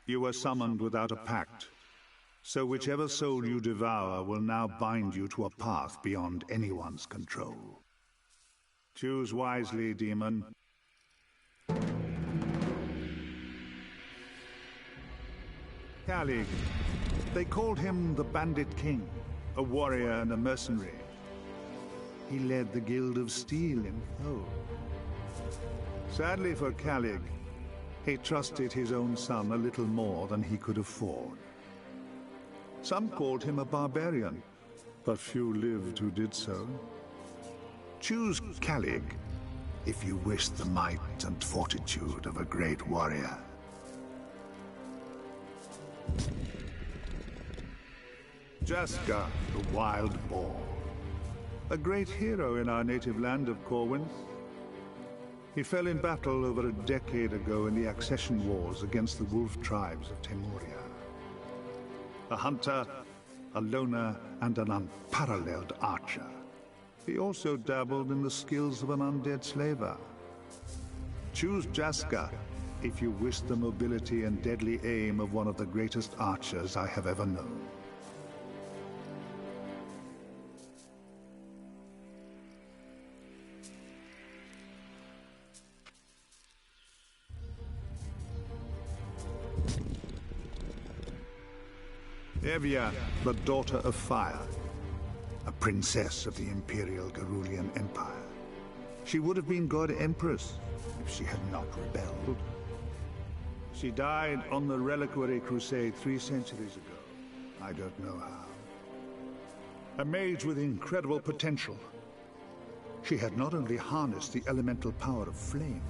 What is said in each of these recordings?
You were summoned without a pact. So whichever soul you devour will now bind you to a path beyond anyone's control. Choose wisely, demon. Calig. They called him the Bandit King, a warrior and a mercenary. He led the Guild of Steel in Thole. Sadly for Calig, he trusted his own son a little more than he could afford. Some called him a barbarian, but few lived who did so. Choose Calig if you wish the might and fortitude of a great warrior. Jaska, the Wild Boar. A great hero in our native land of Corwin. He fell in battle over a decade ago in the accession wars against the wolf tribes of Temuria. A hunter, a loner, and an unparalleled archer. He also dabbled in the skills of an undead slaver. Choose Jaska if you wish the mobility and deadly aim of one of the greatest archers I have ever known. Evia, the Daughter of Fire, a princess of the Imperial Garulian Empire. She would have been God Empress if she had not rebelled. She died on the Reliquary Crusade 3 centuries ago. I don't know how. A mage with incredible potential. She had not only harnessed the elemental power of flame,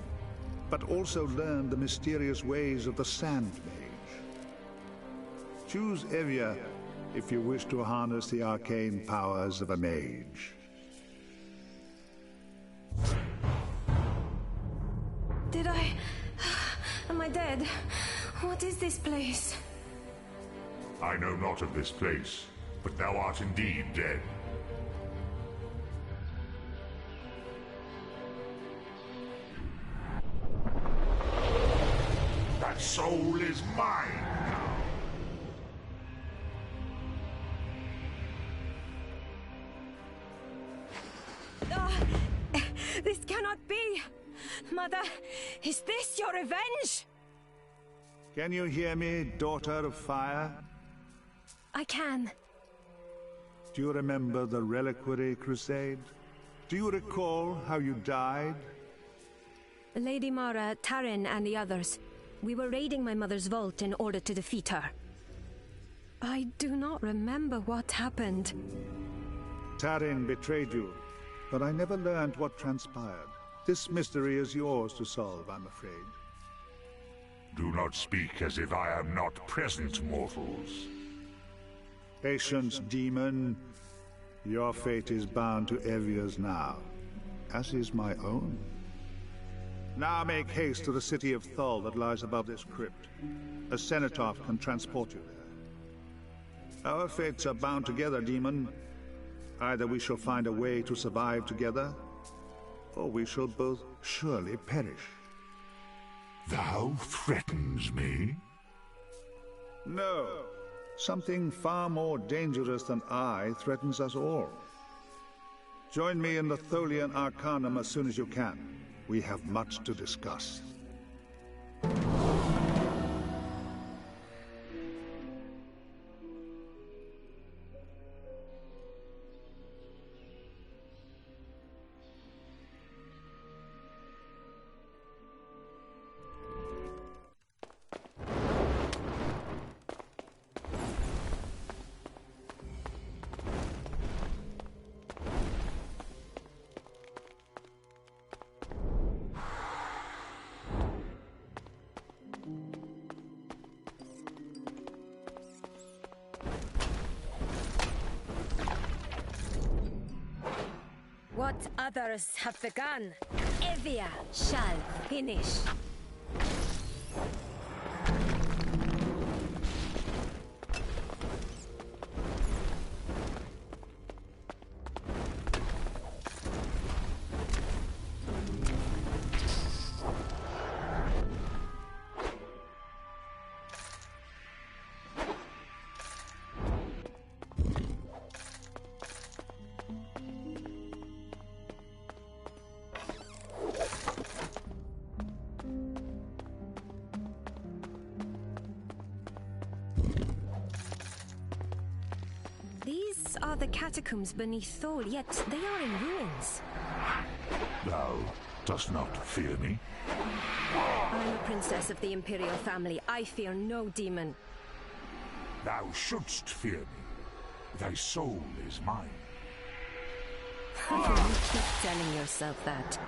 but also learned the mysterious ways of the Sand Mage. Choose Evia if you wish to harness the arcane powers of a mage. Am I dead? What is this place? I know not of this place, but thou art indeed dead. That soul is mine now. This cannot be! Mother, is this your revenge? Can you hear me, Daughter of Fire? I can. Do you remember the Reliquary Crusade? Do you recall how you died? Lady Mara, Tarin, and the others. We were raiding my mother's vault in order to defeat her. I do not remember what happened. Tarin betrayed you, but I never learned what transpired. This mystery is yours to solve, I'm afraid. Do not speak as if I am not present, mortals. Patience, demon. Your fate is bound to Evia's now, as is my own. Now make haste to the city of Thole that lies above this crypt. A Cenotaph can transport you there. Our fates are bound together, demon. Either we shall find a way to survive together, or we shall both surely perish. Thou threatens me? No. Something far more dangerous than I threatens us all. Join me in the Tholian Arcanum as soon as you can. We have much to discuss. What others have begun, Evia shall finish. These are the catacombs beneath Thor, yet they are in ruins. Thou dost not fear me? I'm a princess of the Imperial family. I fear no demon. Thou shouldst fear me. Thy soul is mine. You keep telling yourself that.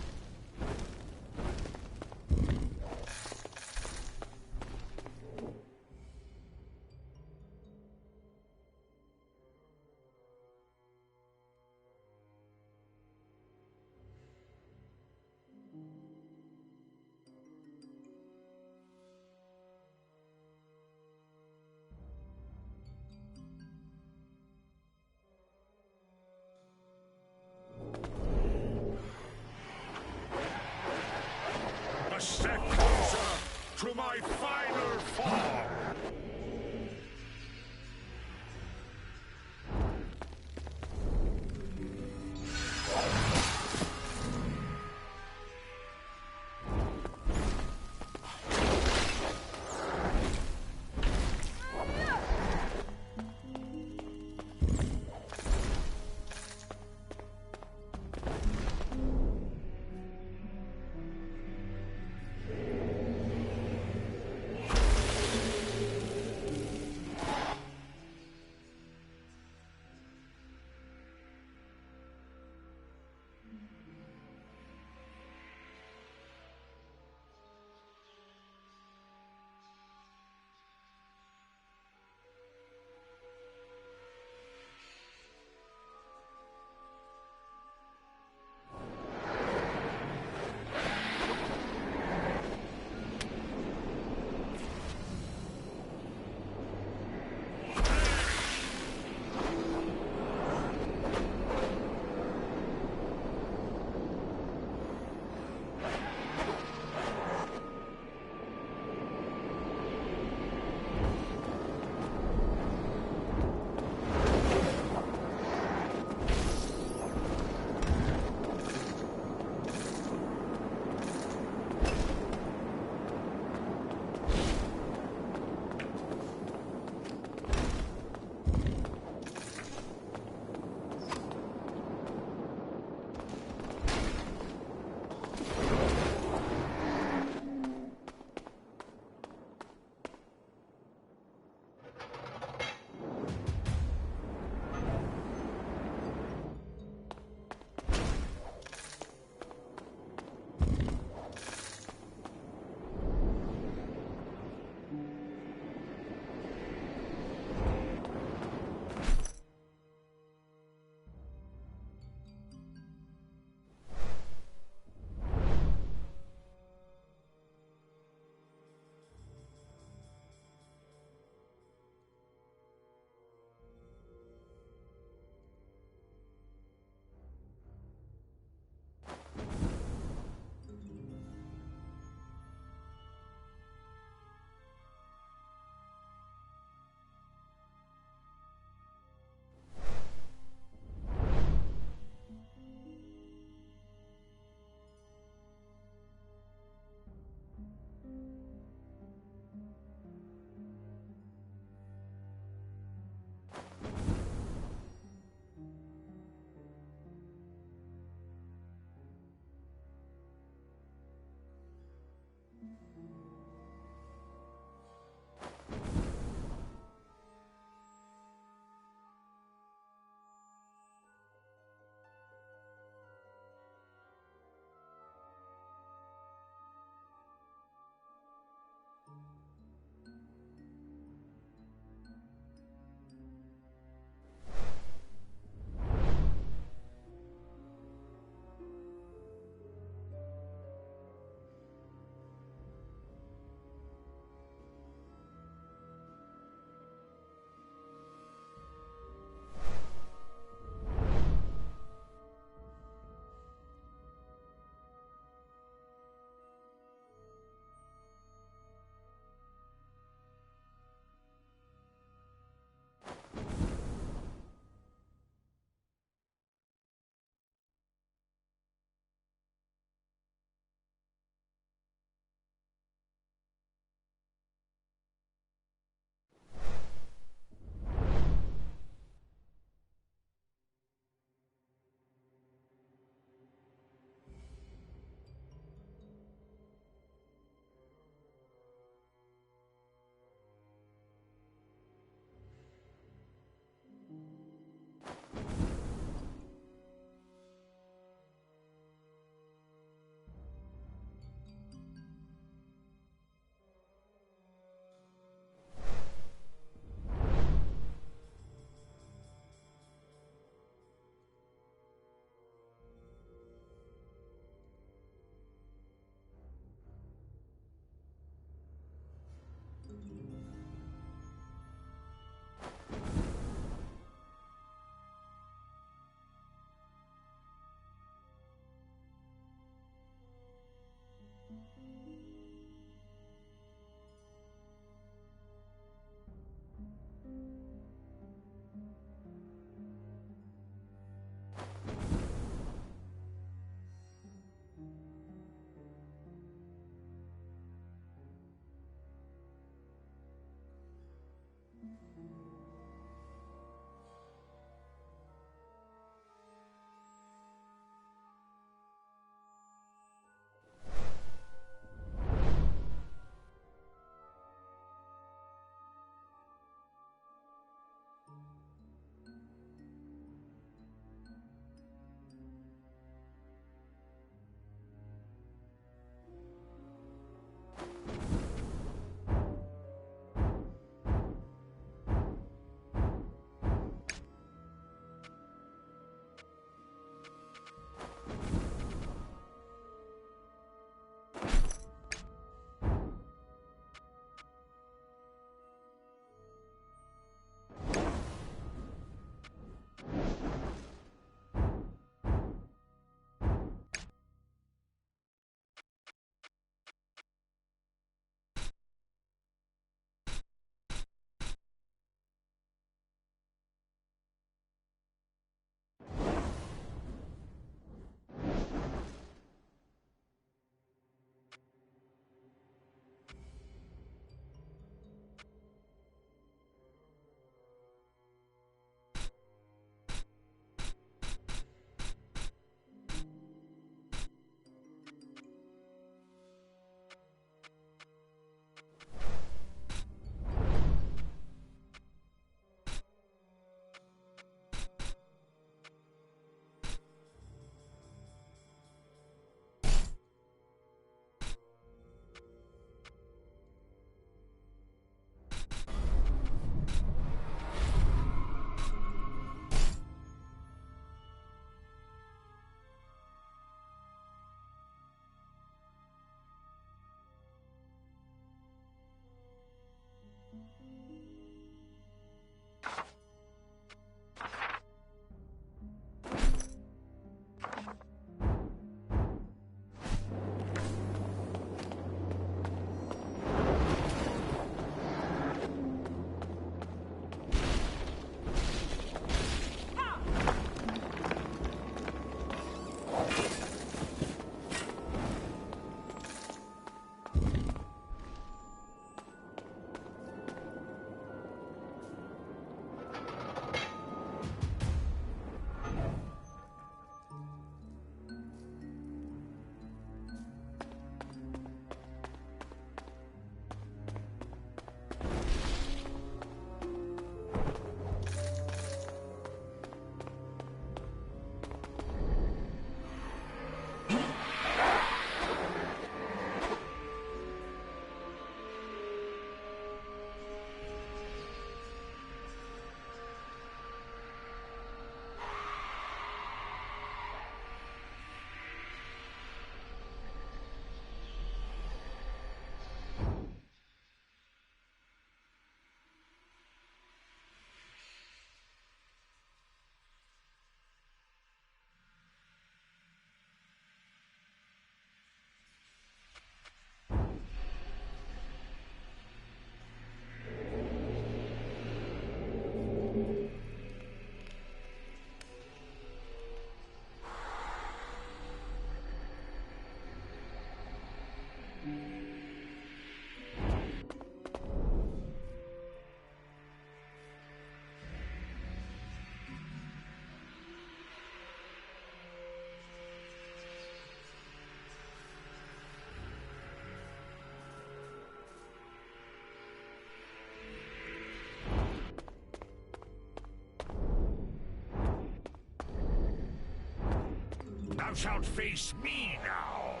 Thou shalt face me now!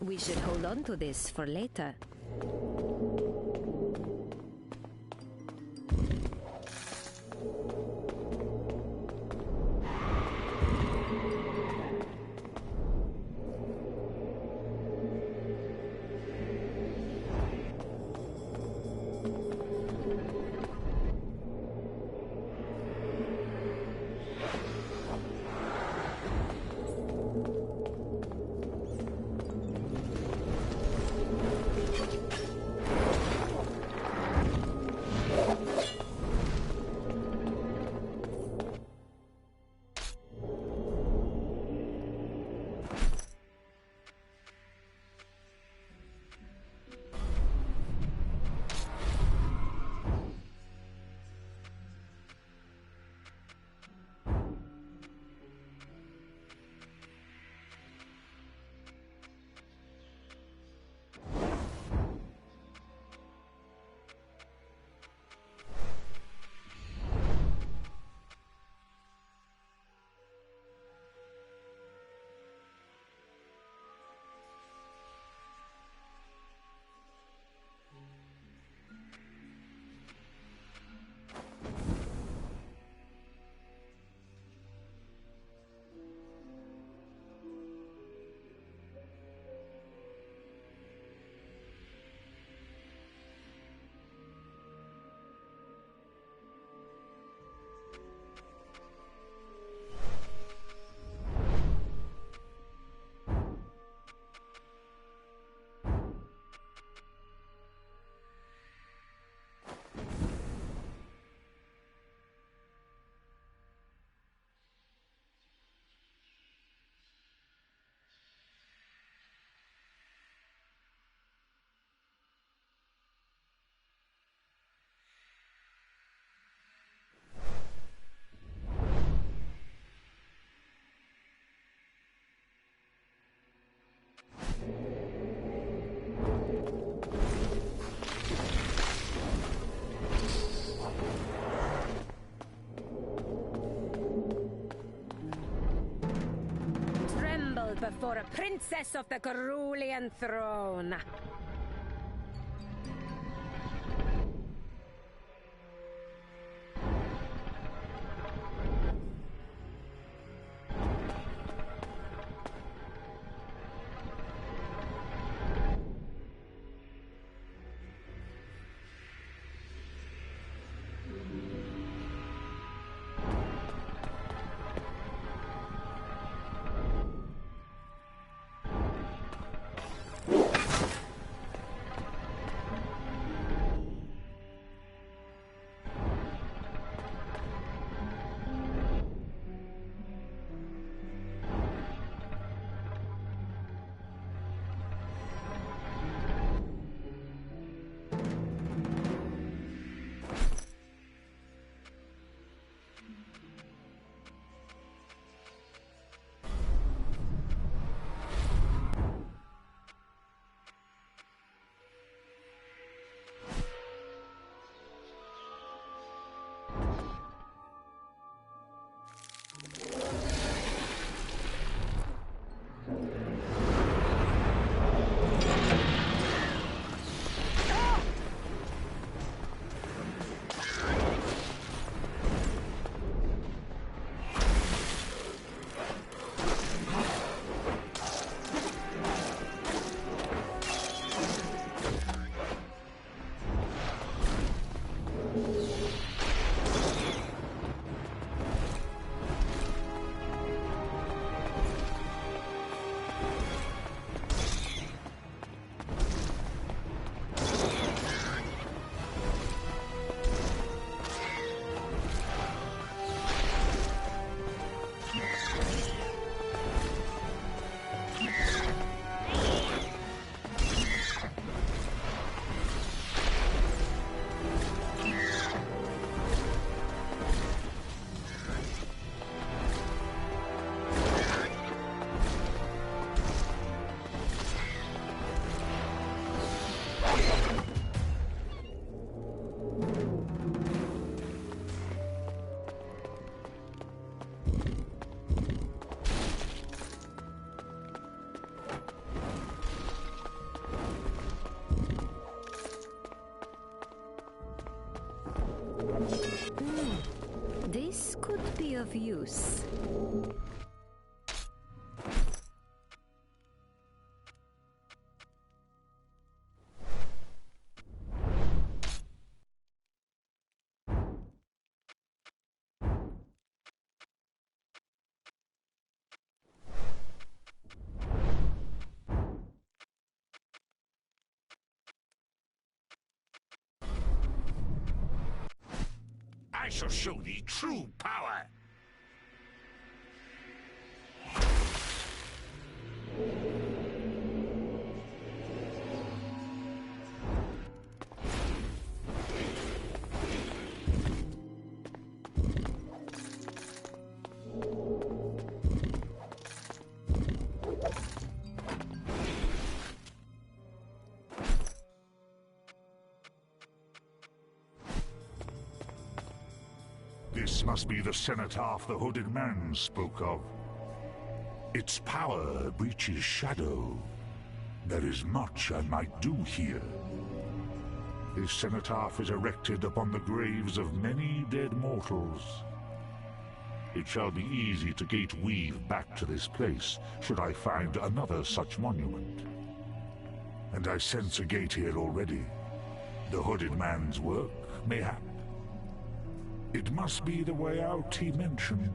We should hold on to this for later. Before a princess of the Cerulean throne. this could be of use. I shall show thee true power. This must be the cenotaph the Hooded Man spoke of. Its power breaches shadow. There is much I might do here. This cenotaph is erected upon the graves of many dead mortals. It shall be easy to gate-weave back to this place, should I find another such monument. And I sense a gate here already. The Hooded Man's work, mayhap. It must be the way out he mentioned.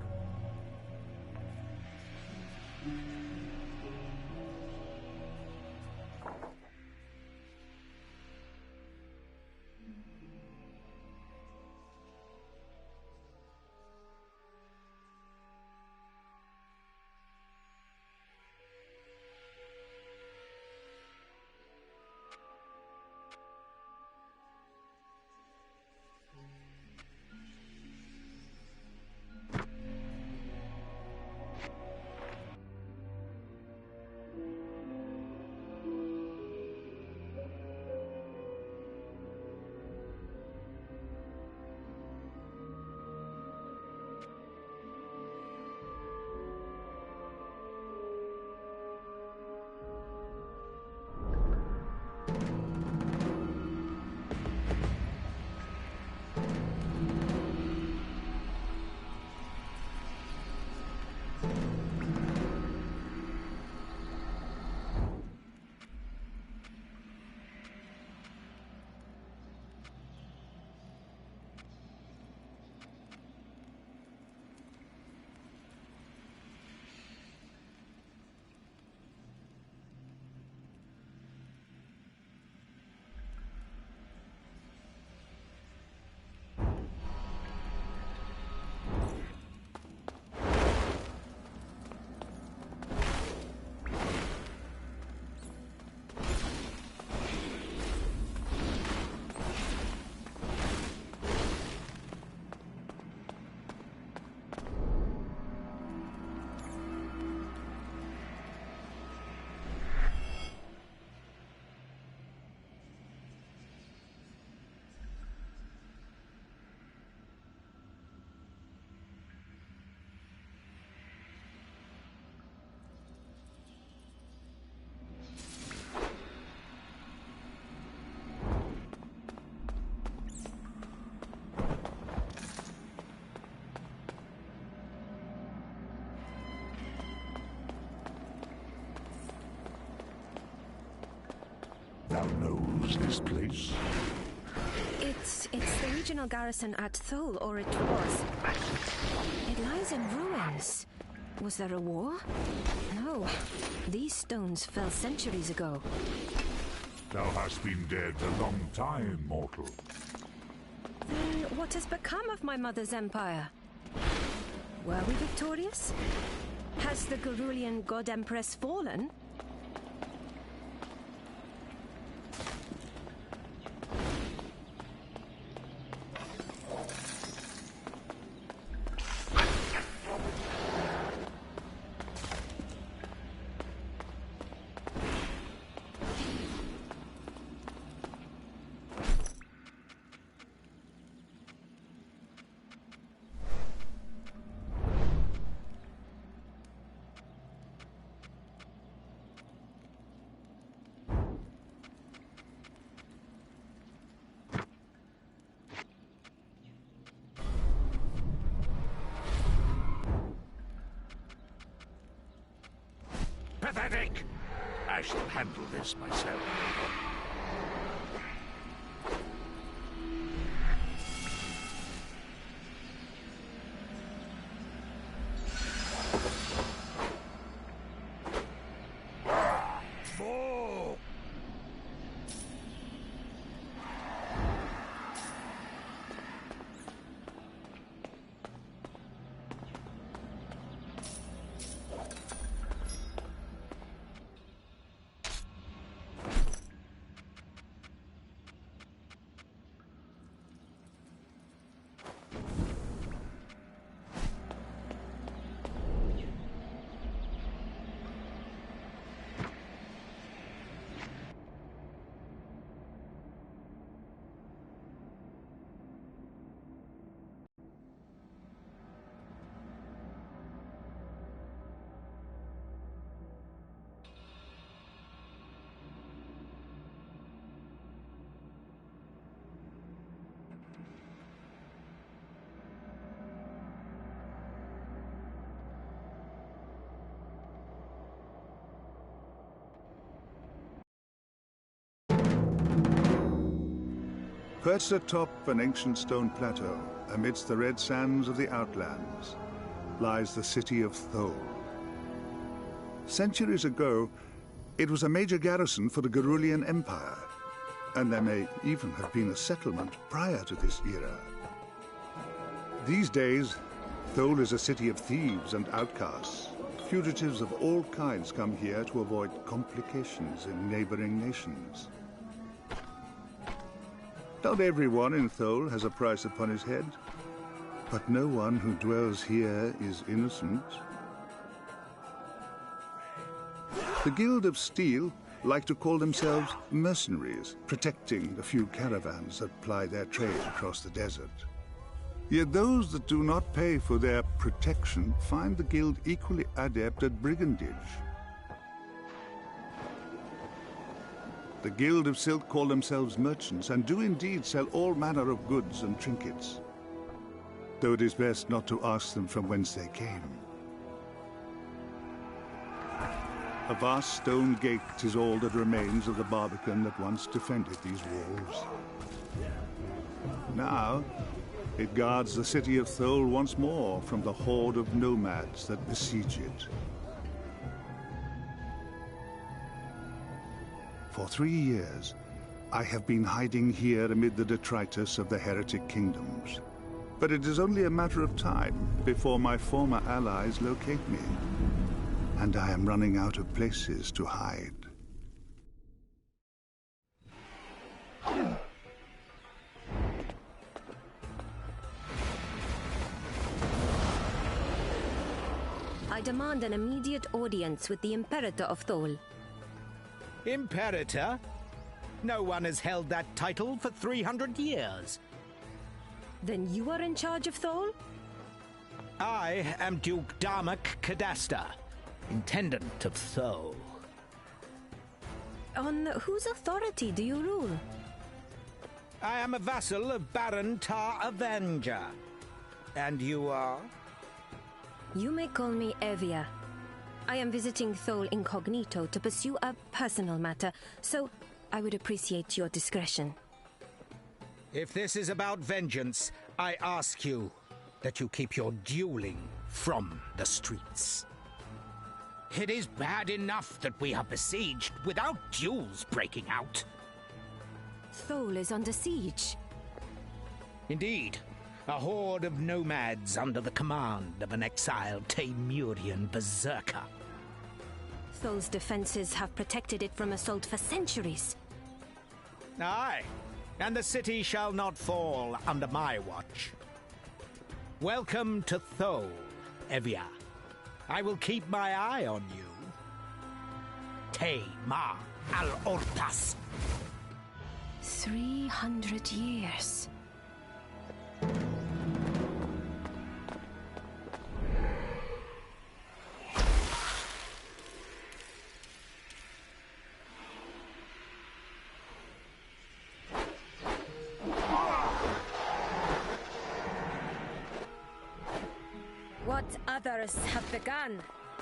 Thou knows this place? It's the regional garrison at Thule, or it was. It lies in ruins. Was there a war? No. These stones fell centuries ago. Thou hast been dead a long time, mortal. Then what has become of my mother's empire? Were we victorious? Has the Gerulian god empress fallen? pathetic! I shall handle this myself. Perched atop an ancient stone plateau, amidst the red sands of the Outlands, lies the city of Thole. Centuries ago, it was a major garrison for the Gerulian Empire, and there may even have been a settlement prior to this era. These days, Thole is a city of thieves and outcasts. Fugitives of all kinds come here to avoid complications in neighboring nations. Not everyone in Thole has a price upon his head, but no one who dwells here is innocent. The Guild of Steel like to call themselves mercenaries, protecting the few caravans that ply their trade across the desert. Yet those that do not pay for their protection find the Guild equally adept at brigandage. The Guild of Silk call themselves merchants, and do indeed sell all manner of goods and trinkets, though it is best not to ask them from whence they came. A vast stone gate is all that remains of the barbican that once defended these walls. Now, it guards the city of Thole once more from the horde of nomads that besiege it. For 3 years, I have been hiding here amid the detritus of the heretic kingdoms. But it is only a matter of time before my former allies locate me. And I am running out of places to hide. I demand an immediate audience with the Imperator of Thole. Imperator? No one has held that title for 300 years. Then you are in charge of Thole? I am Duke Darmok Cadasta, Intendant of Thole. On whose authority do you rule? I am a vassal of Baron Tar Avenger. And you are? You may call me Evia. I am visiting Thole incognito to pursue a personal matter, so I would appreciate your discretion. If this is about vengeance, I ask you that you keep your dueling from the streets. It is bad enough that we are besieged without duels breaking out. Thole is under siege. Indeed, a horde of nomads under the command of an exiled Taimurian berserker. Thole's defenses have protected it from assault for centuries. Aye, and the city shall not fall under my watch. Welcome to Thole, Evia. I will keep my eye on you. Te-Ma al-Ortas. 300 years. What others have begun,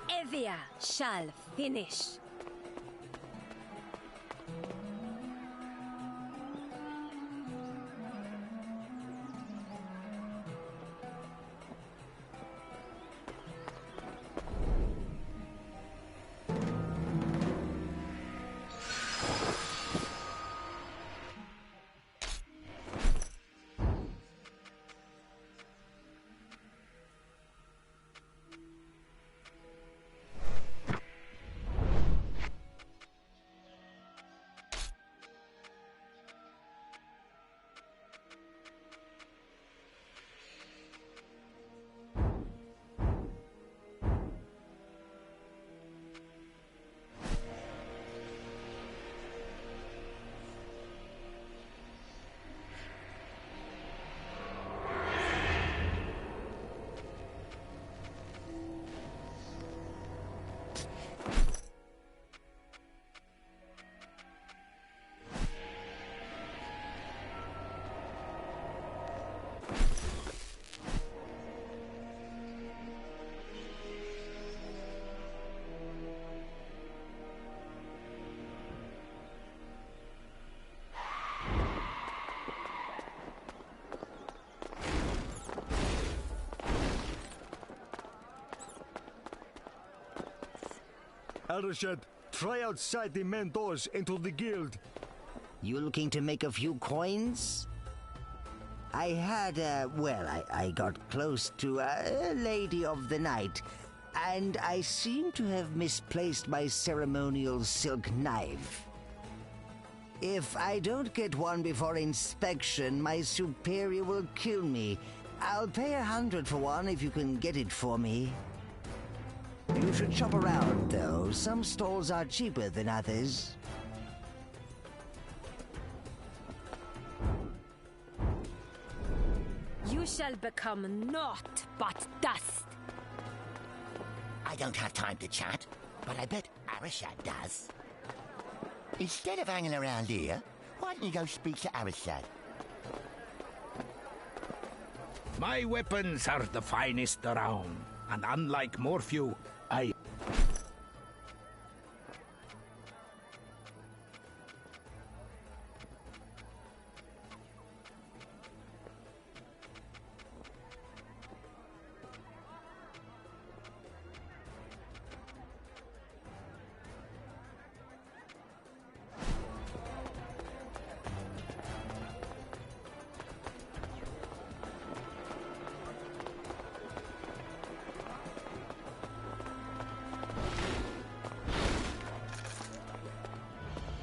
Evia shall finish. Arishad, try outside the main doors into the guild. You looking to make a few coins? I had, I got close to a lady of the night, and I seem to have misplaced my ceremonial silk knife. If I don't get one before inspection, my superior will kill me. I'll pay 100 for one if you can get it for me. You should shop around, though. Some stalls are cheaper than others. You shall become naught but dust. I don't have time to chat, but I bet Arishad does. Instead of hanging around here, why don't you go speak to Arishad? My weapons are the finest around, and unlike Morphew, I...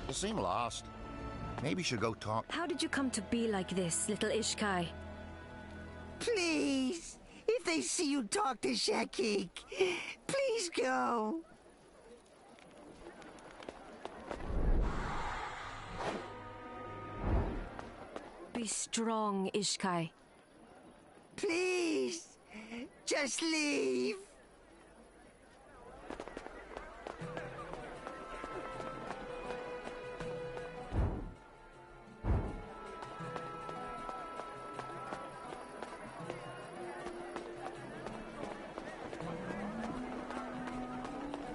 You seem lost. Maybe you should go talk. How did you come to be like this, little Ishkai? Please, if they see you talk to Shakik, please go. Be strong, Ishkai. Please, just leave.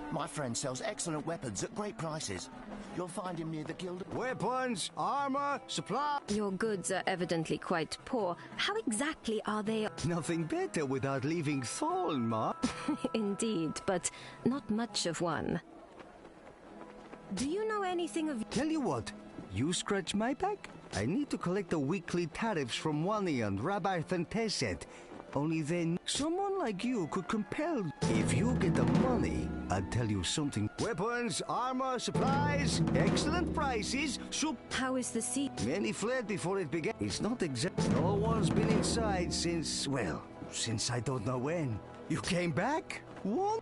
My friend sells excellent weapons at great prices. You'll find him near the guild. Weapons, armor, supply. Your goods are evidently quite poor. How exactly are they? Nothing better without leaving Thorn, Ma. Indeed, but not much of one. Do you know anything of... Tell you what, you scratch my back? I need to collect the weekly tariffs from Wani and Rabbi Thenteset. Only then, someone like you could compel... If you get the money, I'll tell you something. Weapons, armor, supplies, excellent prices, How is the sea? Many fled before it began. It's not exact. No one's been inside since, well, since I don't know when. You came back? What?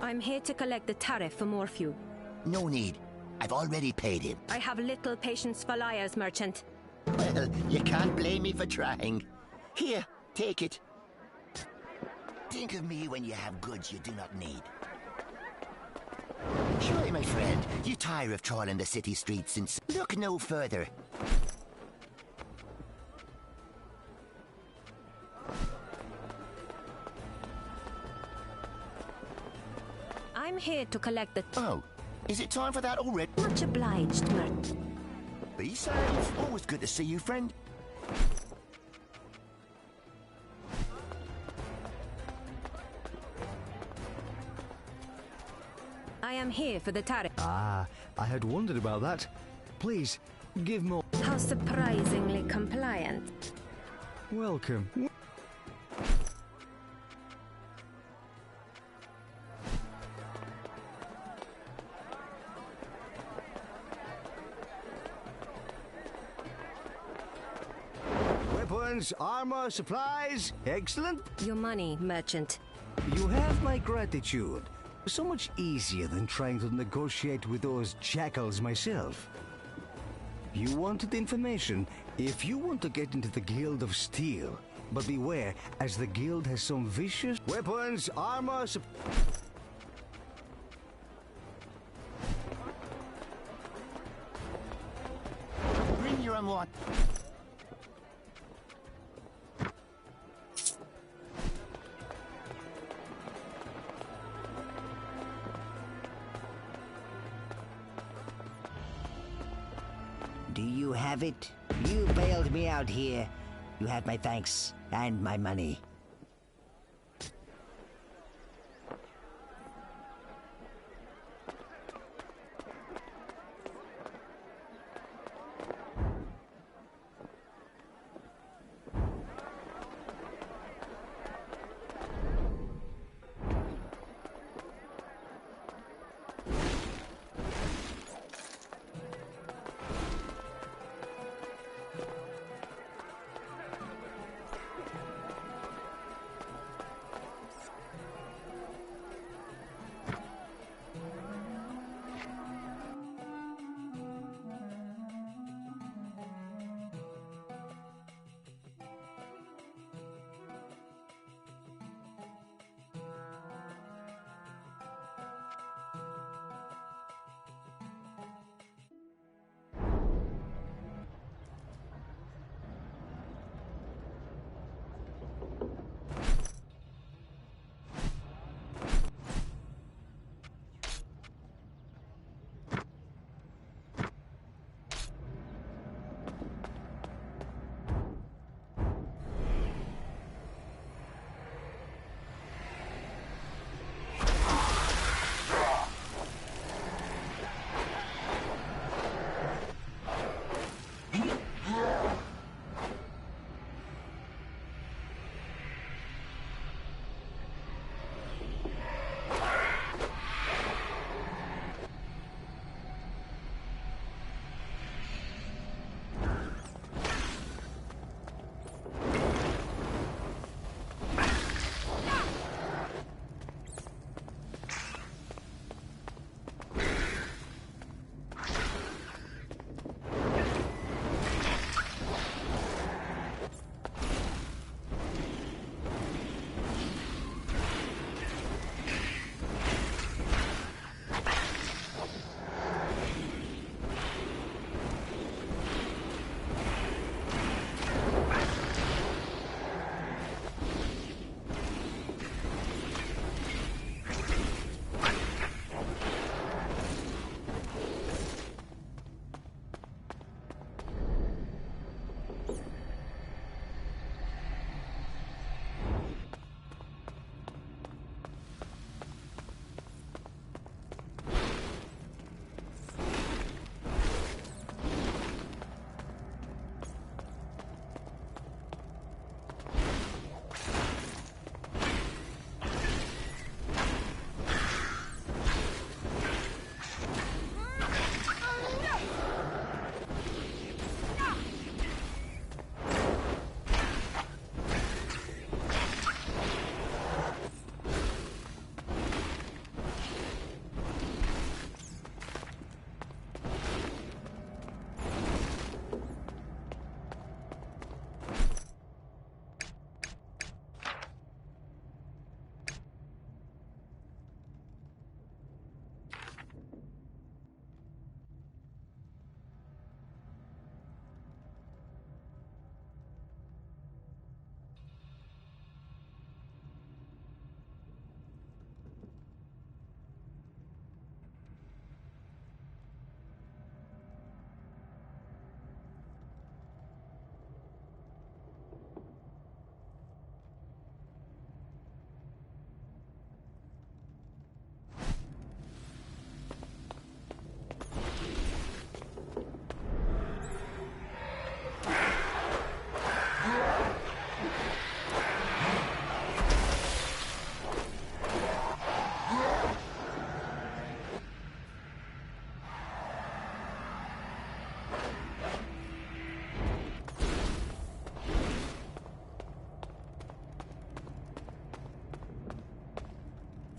I'm here to collect the tariff for Morphew. No need. I've already paid him. I have little patience for liars, merchant. Well, you can't blame me for trying. Here, take it. Think of me when you have goods you do not need. Surely, my friend, you tire of trawling the city streets and look no further. I'm here to collect the... Oh, is it time for that already? Much obliged, Mert. Be safe. Always good to see you, friend. I am here for the tariff. Ah, I had wondered about that. Please, give more. How surprisingly compliant. Welcome. Weapons, armor, supplies. Excellent. Your money, merchant. You have my gratitude. So much easier than trying to negotiate with those jackals myself. You wanted information if you want to get into the Guild of Steel. But beware, as the guild has some vicious weapons, armor, Bring your unwatched. Do you have it? You bailed me out here. You have my thanks and my money.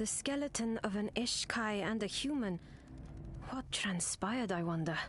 The skeleton of an Ishkai and a human. What transpired, I wonder?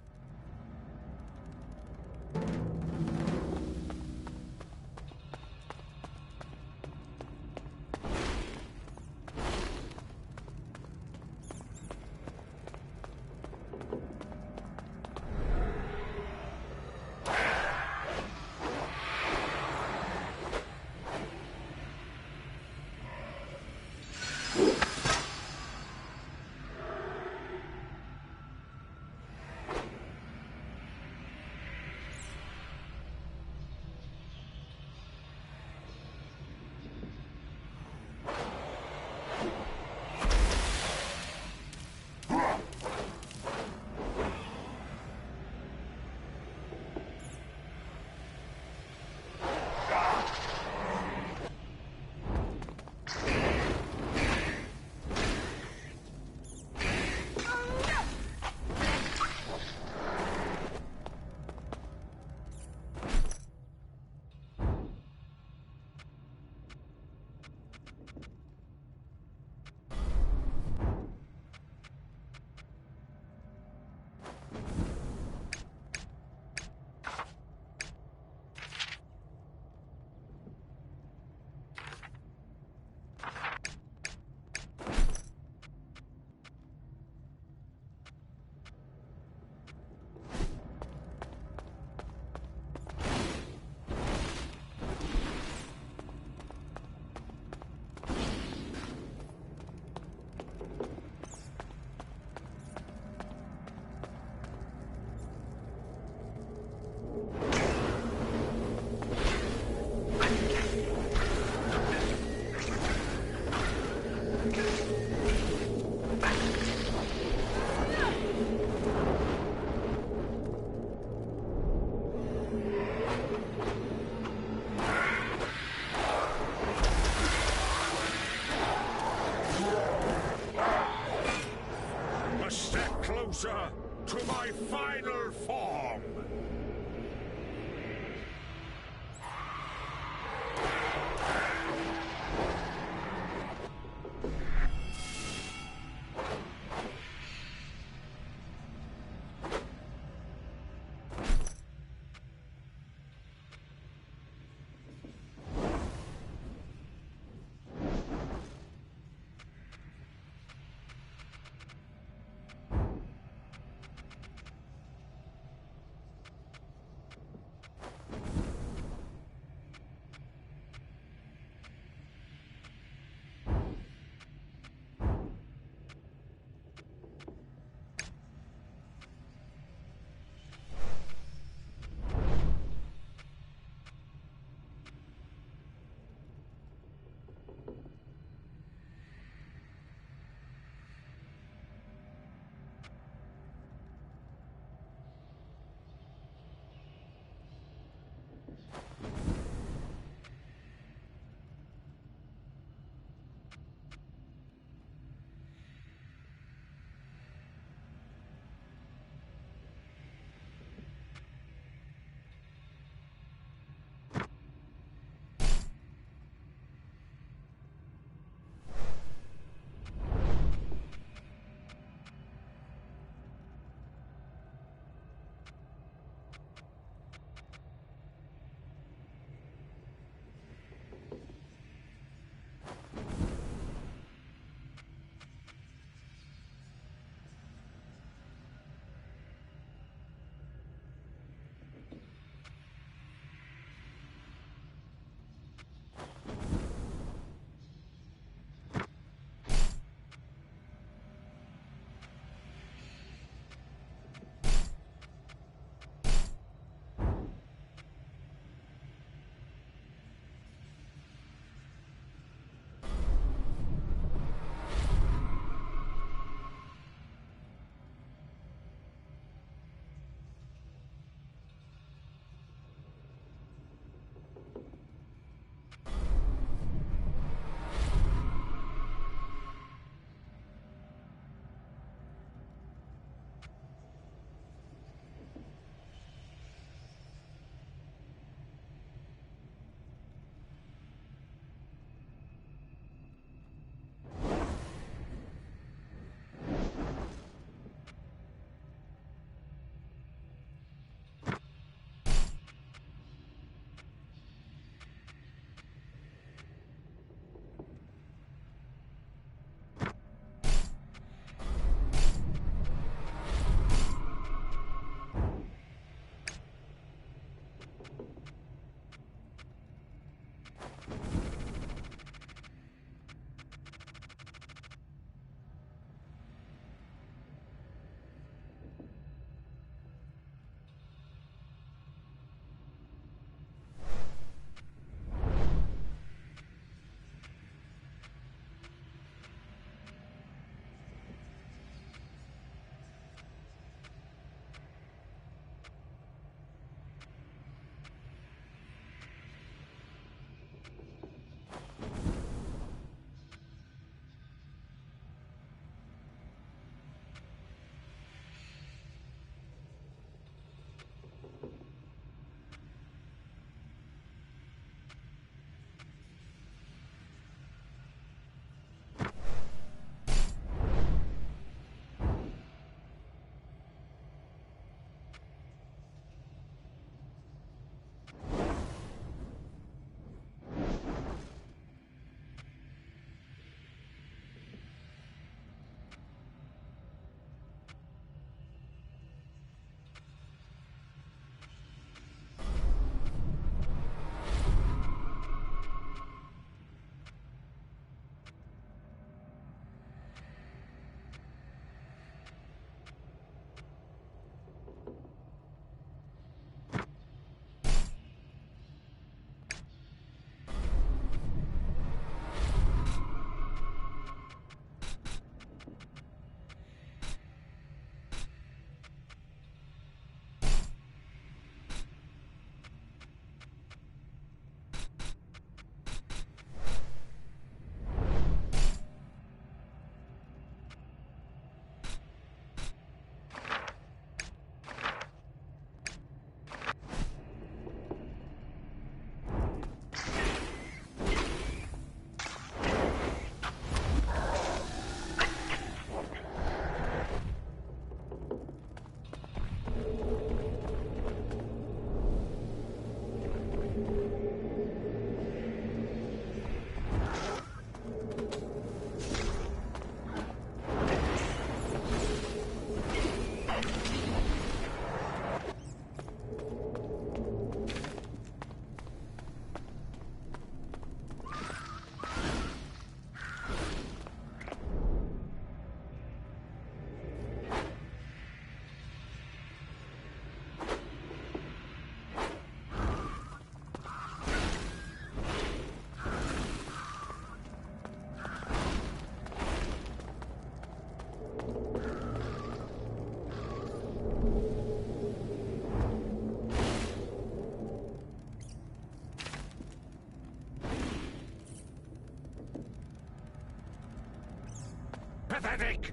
pathetic!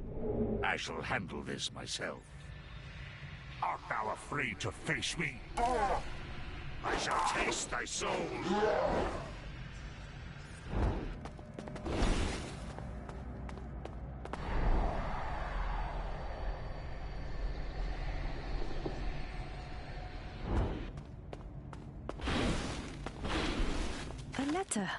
I shall handle this myself. Art thou afraid to face me? I shall taste thy soul! A letter.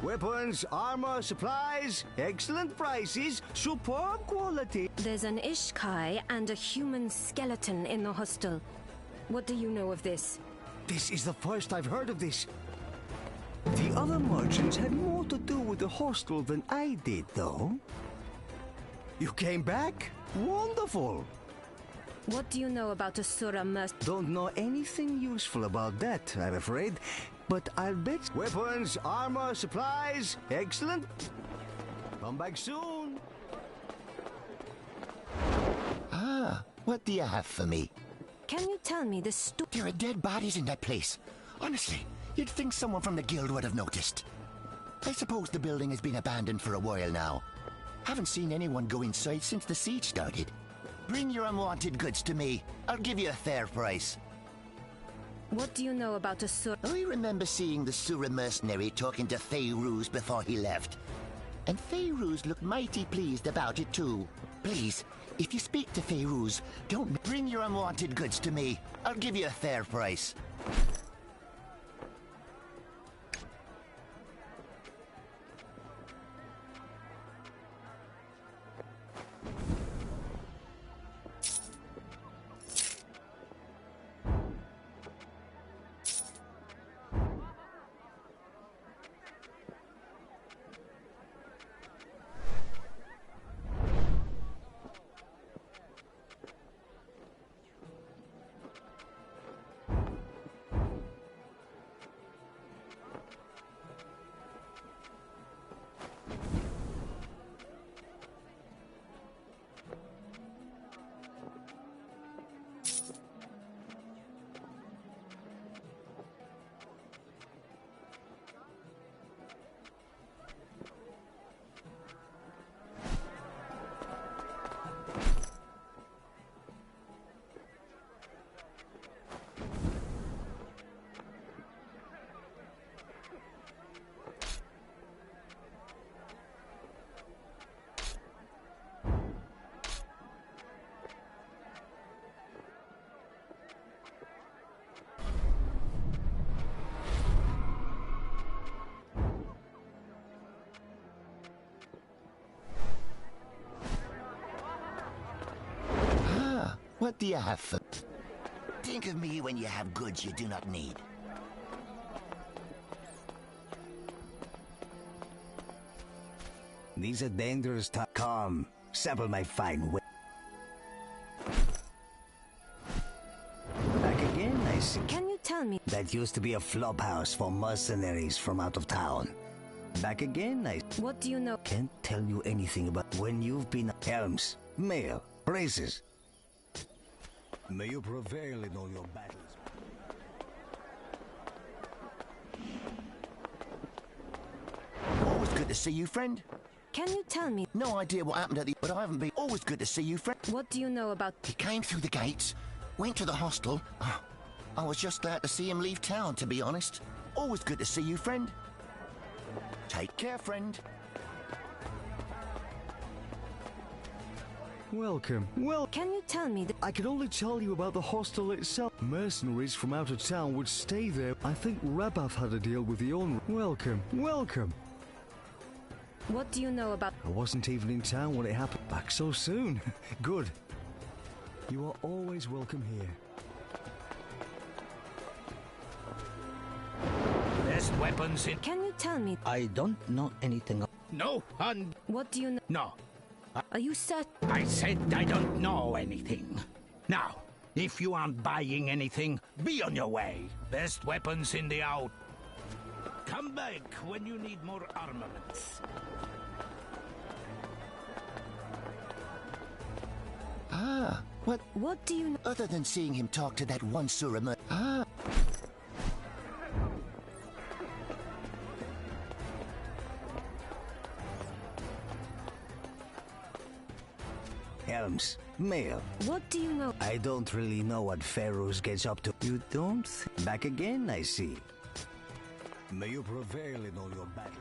Weapons, armor, supplies, excellent prices, superb quality. There's an Ishkai and a human skeleton in the hostel. What do you know of this? This is the first I've heard of this. The other merchants had more to do with the hostel than I did, though. You came back? Wonderful! What do you know about Asura Merc? Don't know anything useful about that, I'm afraid. But I'll bet weapons, armor, supplies, excellent. Come back soon. Ah, what do you have for me? Can you tell me the story? There are dead bodies in that place. Honestly, you'd think someone from the guild would have noticed. I suppose the building has been abandoned for a while now. Haven't seen anyone go inside since the siege started. Bring your unwanted goods to me. I'll give you a fair price. What do you know about Asura? I remember seeing the Sura mercenary talking to Feyruz before he left. And Feyruz looked mighty pleased about it too. Please, if you speak to Feyruz, don't bring your unwanted goods to me. I'll give you a fair price. What do you have for... Think of me when you have goods you do not need. These are dangerous times. Come, sample my fine way. Back again, I see. Can you tell me? That used to be a flop house for mercenaries from out of town. Back again, I... What do you know? Can't tell you anything about when you've been... Helms, mail, braces. May you prevail in all your battles. Always good to see you, friend. Can you tell me? No idea what happened at the... But I haven't been... Always good to see you, friend. What do you know about... He came through the gates, went to the hostel. I was just glad to see him leave town, to be honest. Always good to see you, friend. Take care, friend. Welcome. Well, Can you tell me I can only tell you about the hostel itself. Mercenaries from out of town would stay there. I think Rabath had a deal with the owner. Welcome. Welcome. what do you know about... I wasn't even in town when it happened. Back so soon. Good. You are always welcome here. Best weapons in... Can you tell me... I don't know anything. No, and... What do you know... No. Are you certain... I said I don't know anything. Now, if you aren't buying anything, be on your way. Best weapons in the out. Come back when you need more armaments. Ah, what? What do you know... Other than seeing him talk to that one Surama. Ah. Helms, mail. What do you know... I don't really know what Pharaohs gets up to. You don't? Back again, I see. May you prevail in all your battles.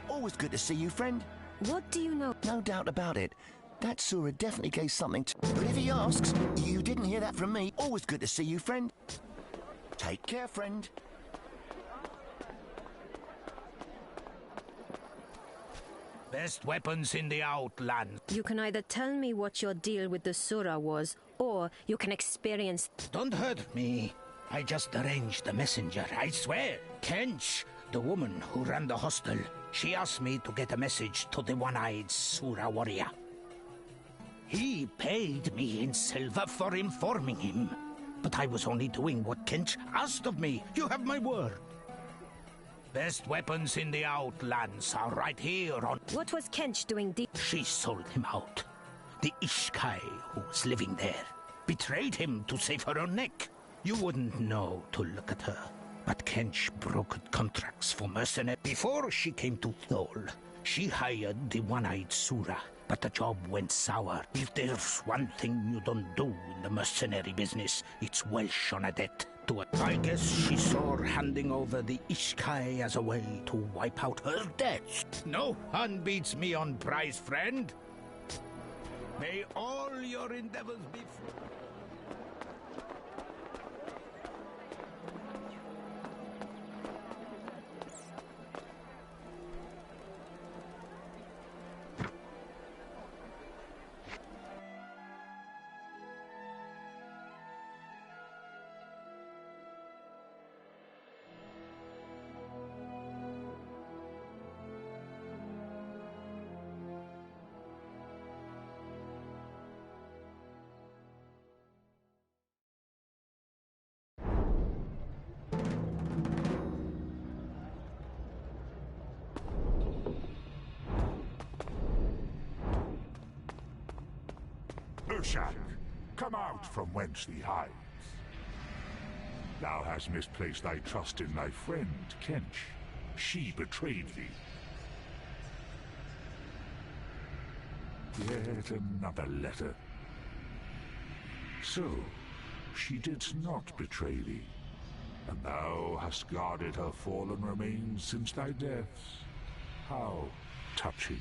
Always good to see you, friend. What do you know... No doubt about it. That Sura definitely gave something to... But if he asks, you didn't hear that from me. Always good to see you, friend. Take care, friend. Best weapons in the outland. You can either tell me what your deal with the Sura was, or you can experience... Don't hurt me. I just arranged the messenger, I swear. Kench, the woman who ran the hostel, she asked me to get a message to the one-eyed Sura warrior. He paid me in silver for informing him. But I was only doing what Kench asked of me. You have my word. Best weapons in the outlands are right here on... What was Kench doing deep... She sold him out. The Ishkai who was living there betrayed him to save her own neck. You wouldn't know to look at her. But Kench brokered contracts for mercenaries. Before she came to Thol, she hired the one-eyed Sura. But the job went sour. If there's one thing you don't do in the mercenary business, it's welsh on a debt to it. I guess she saw handing over the Ishkai as a way to wipe out her debts. No one beats me on price, friend. May all your endeavors be fruitful. Urshak, come out from whence thee hides. Thou hast misplaced thy trust in thy friend, Kench. She betrayed thee. Yet another letter. So, she didst not betray thee, and thou hast guarded her fallen remains since thy deaths. How touching.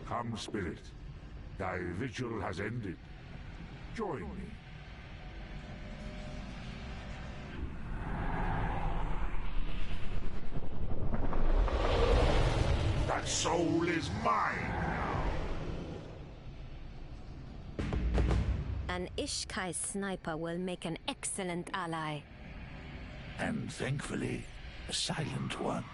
Come, spirit. Thy vigil has ended. Join me. That soul is mine now. An Ishkai sniper will make an excellent ally. And thankfully, a silent one.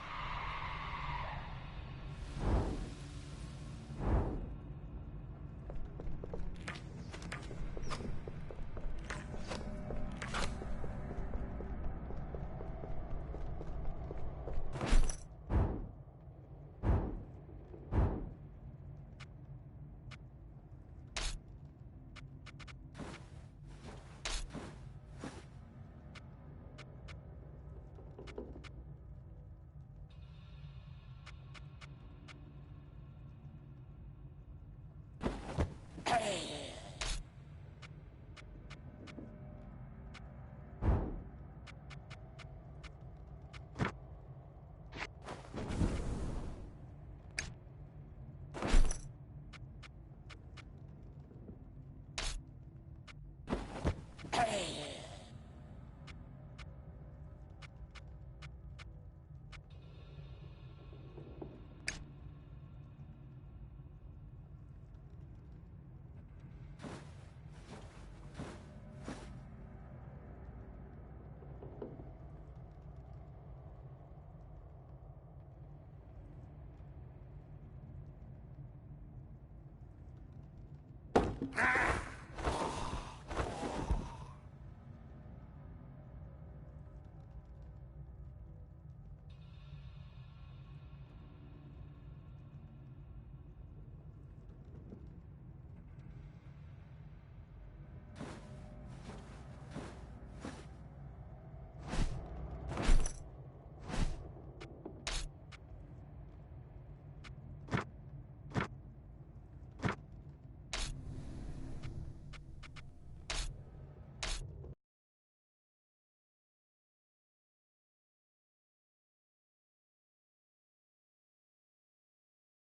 Ah!